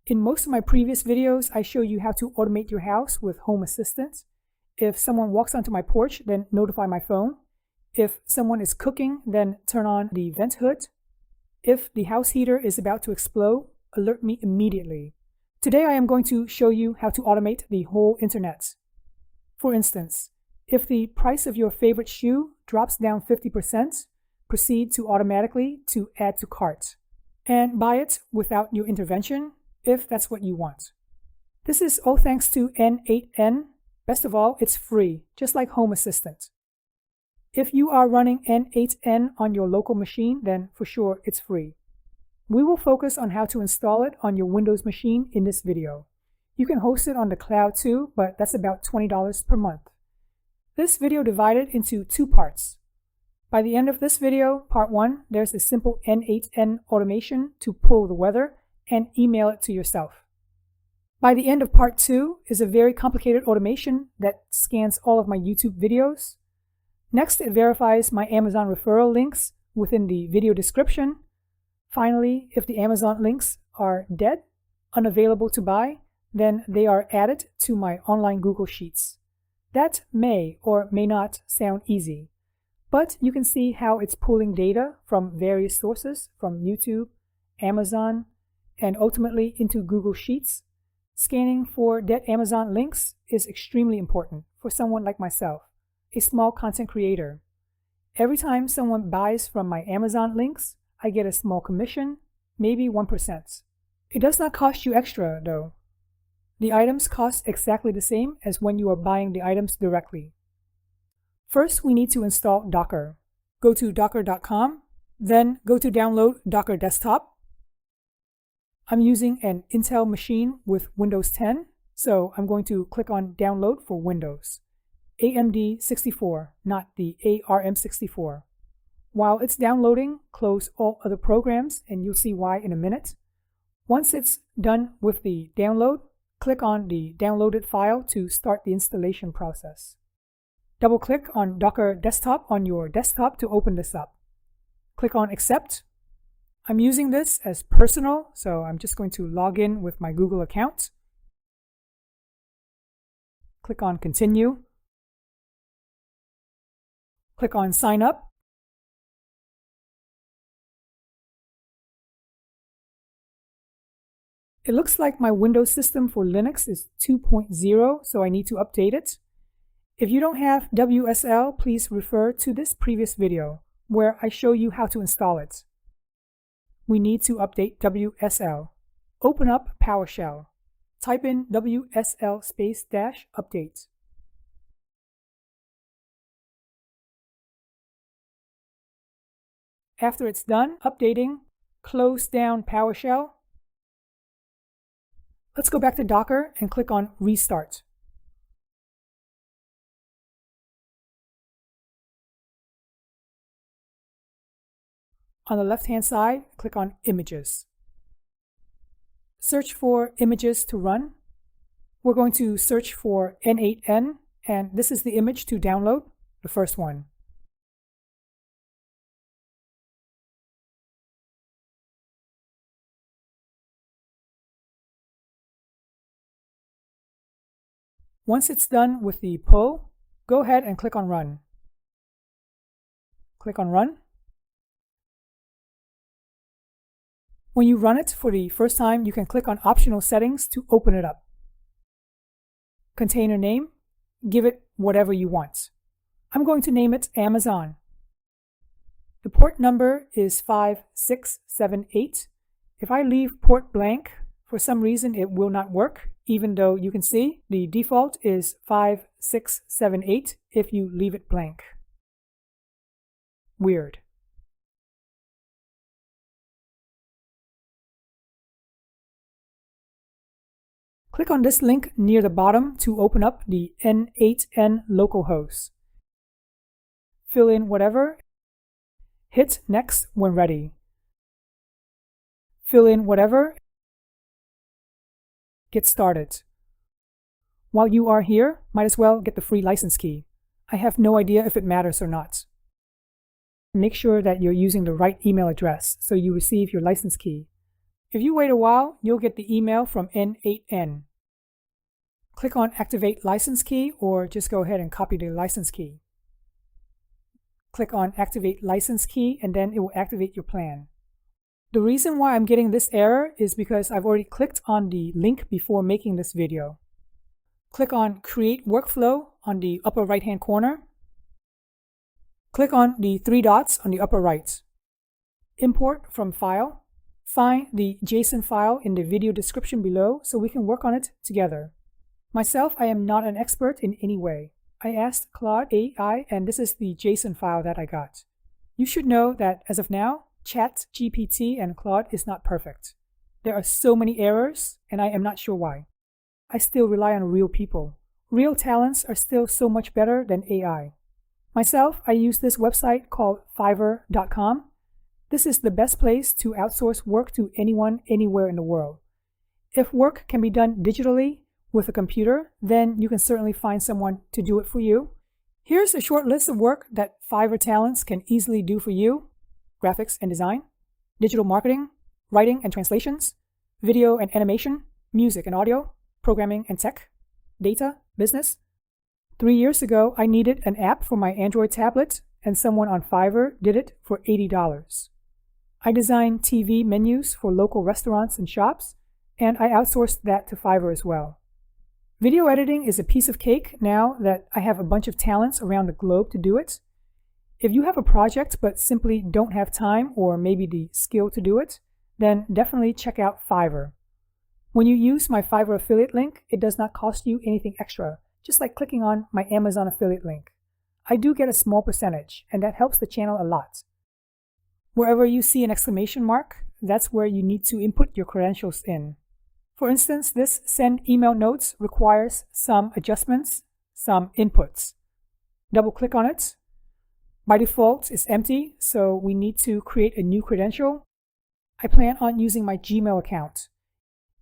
In most of my previous videos, I show you how to automate your house with Home Assistant. If someone walks onto my porch, then notify my phone. If someone is cooking, then turn on the vent hood. If the house heater is about to explode, alert me immediately. Today I am going to show you how to automate the whole internet. For instance, if the price of your favorite shoe drops down 50%, proceed to automatically to add to cart and buy it without your intervention if that's what you want. This is all thanks to N8N. Best of all, it's free, just like Home Assistant. If you are running N8N on your local machine, then for sure it's free. We will focus on how to install it on your Windows machine in this video. You can host it on the cloud too, but that's about $20 per month. This video divided into two parts. By the end of this video, part 1, there's a simple N8N automation to pull the weather and email it to yourself. By the end of part 2 is a very complicated automation that scans all of my YouTube videos. Next, it verifies my Amazon referral links within the video description. Finally, if the Amazon links are dead, unavailable to buy, then they are added to my online Google Sheets. That may or may not sound easy, but you can see how it's pulling data from various sources, from YouTube, Amazon, and ultimately into Google Sheets. Scanning for dead Amazon links is extremely important for someone like myself, a small content creator. Every time someone buys from my Amazon links, I get a small commission, maybe 1%. It does not cost you extra though. The items cost exactly the same as when you are buying the items directly. First, we need to install Docker. Go to docker.com, then go to download Docker Desktop. I'm using an Intel machine with Windows 10, so I'm going to click on Download for Windows. AMD 64, not the ARM64. While it's downloading, close all other programs and you'll see why in a minute. Once it's done with the download, click on the downloaded file to start the installation process. Double-click on Docker Desktop on your desktop to open this up. Click on Accept. I'm using this as personal, so I'm just going to log in with my Google account. Click on Continue. Click on Sign Up. It looks like my Windows system for Linux is 2.0, so I need to update it. If you don't have WSL, please refer to this previous video where I show you how to install it. We need to update WSL. Open up PowerShell. Type in WSL --update. After it's done updating, close down PowerShell. Let's go back to Docker and click on Restart. On the left-hand side, click on Images. Search for images to run. We're going to search for N8N, and this is the image to download, the first one. Once it's done with the pull, go ahead and click on Run. Click on Run. When you run it for the first time, you can click on Optional Settings to open it up. Container name, give it whatever you want. I'm going to name it Amazon. The port number is 5678. If I leave port blank, for some reason it will not work, even though you can see the default is 5678 if you leave it blank. Weird. Click on this link near the bottom to open up the N8N localhost. Fill in whatever. Hit Next when ready. Fill in whatever. Get started. While you are here, might as well get the free license key. I have no idea if it matters or not. Make sure that you're using the right email address so you receive your license key. If you wait a while, you'll get the email from N8N. Click on Activate License Key, or just go ahead and copy the license key. Click on Activate License Key, and then it will activate your plan. The reason why I'm getting this error is because I've already clicked on the link before making this video. Click on Create Workflow on the upper right-hand corner. Click on the three dots on the upper right. Import from File. Find the JSON file in the video description below so we can work on it together. Myself, I am not an expert in any way. I asked Claude AI, and this is the JSON file that I got. You should know that as of now, ChatGPT and Claude is not perfect. There are so many errors, and I am not sure why. I still rely on real people. Real talents are still so much better than AI. Myself, I use this website called Fiverr.com. This is the best place to outsource work to anyone, anywhere in the world. If work can be done digitally with a computer, then you can certainly find someone to do it for you. Here's a short list of work that Fiverr talents can easily do for you: graphics and design, digital marketing, writing and translations, video and animation, music and audio, programming and tech, data, business. 3 years ago, I needed an app for my Android tablet, and someone on Fiverr did it for $80. I designed TV menus for local restaurants and shops, and I outsourced that to Fiverr as well. Video editing is a piece of cake now that I have a bunch of talents around the globe to do it. If you have a project but simply don't have time or maybe the skill to do it, then definitely check out Fiverr. When you use my Fiverr affiliate link, it does not cost you anything extra, just like clicking on my Amazon affiliate link. I do get a small percentage, and that helps the channel a lot. Wherever you see an exclamation mark, that's where you need to input your credentials in. For instance, this Send Email Notes requires some adjustments, some inputs. Double-click on it. By default, it's empty, so we need to create a new credential. I plan on using my Gmail account.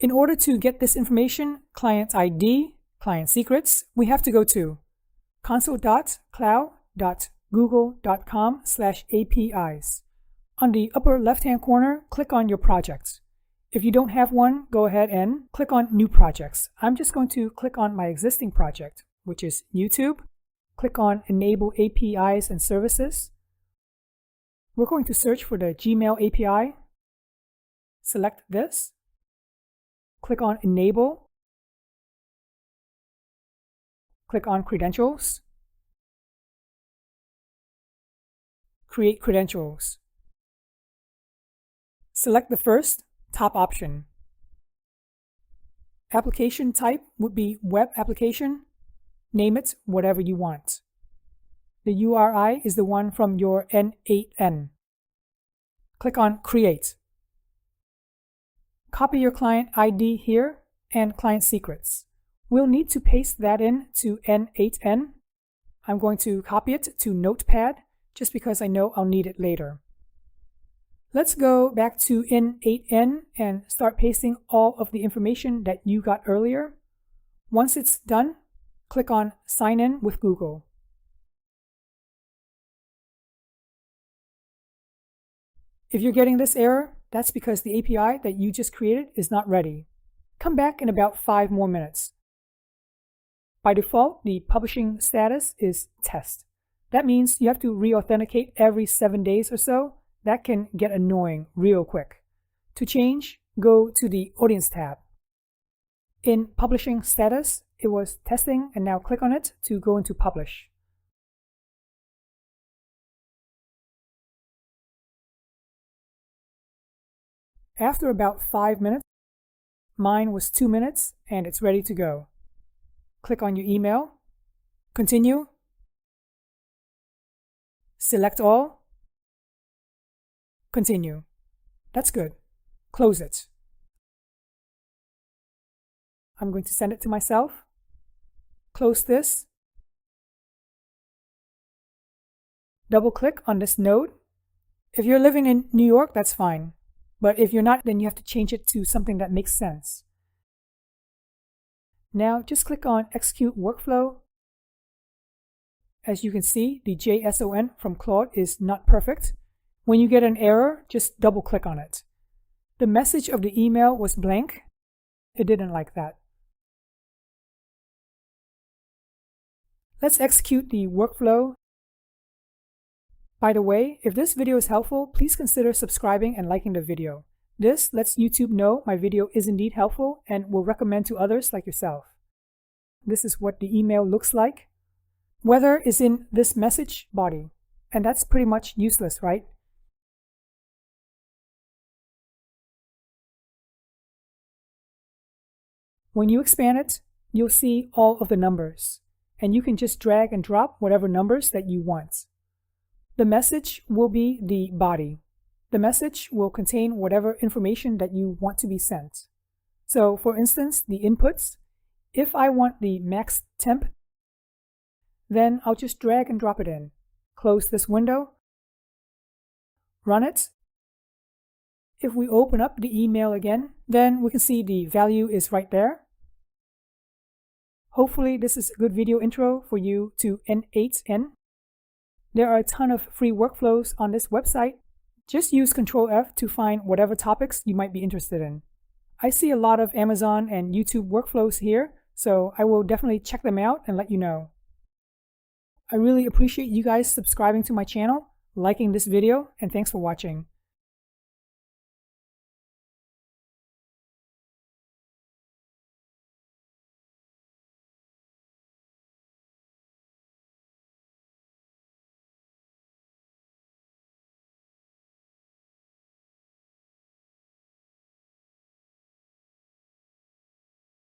In order to get this information, client ID, client secrets, we have to go to console.cloud.google.com/APIs. On the upper left-hand corner, click on your project. If you don't have one, go ahead and click on New Projects. I'm just going to click on my existing project, which is YouTube. Click on Enable APIs and Services. We're going to search for the Gmail API. Select this. Click on Enable. Click on Credentials. Create credentials. Select the first, top option. Application type would be web application. Name it whatever you want. The URI is the one from your N8N. Click on Create. Copy your client ID here and client secrets. We'll need to paste that in to N8N. I'm going to copy it to Notepad just because I know I'll need it later. Let's go back to N8N and start pasting all of the information that you got earlier. Once it's done, click on Sign In with Google. If you're getting this error, that's because the API that you just created is not ready. Come back in about 5 more minutes. By default, the publishing status is test. That means you have to re-authenticate every 7 days or so. That can get annoying real quick. To change, go to the Audience tab. In Publishing Status, it was testing, and now click on it to go into Publish. After about 5 minutes, mine was 2 minutes, and it's ready to go. Click on your email, continue, select all, continue. That's good. Close it. I'm going to send it to myself. Close this. Double-click on this node. If you're living in New York, that's fine. But if you're not, then you have to change it to something that makes sense. Now just click on Execute Workflow. As you can see, the JSON from Claude is not perfect. When you get an error, just double-click on it. The message of the email was blank. It didn't like that. Let's execute the workflow. By the way, if this video is helpful, please consider subscribing and liking the video. This lets YouTube know my video is indeed helpful and will recommend to others like yourself. This is what the email looks like. Weather is in this message body, and that's pretty much useless, right? When you expand it, you'll see all of the numbers, and you can just drag and drop whatever numbers that you want. The message will be the body. The message will contain whatever information that you want to be sent. So for instance, the inputs, if I want the max temp, then I'll just drag and drop it in. Close this window, run it. If we open up the email again, then we can see the value is right there. Hopefully this is a good video intro for you to N8N. There are a ton of free workflows on this website. Just use Ctrl+F to find whatever topics you might be interested in. I see a lot of Amazon and YouTube workflows here, so I will definitely check them out and let you know. I really appreciate you guys subscribing to my channel, liking this video, and thanks for watching.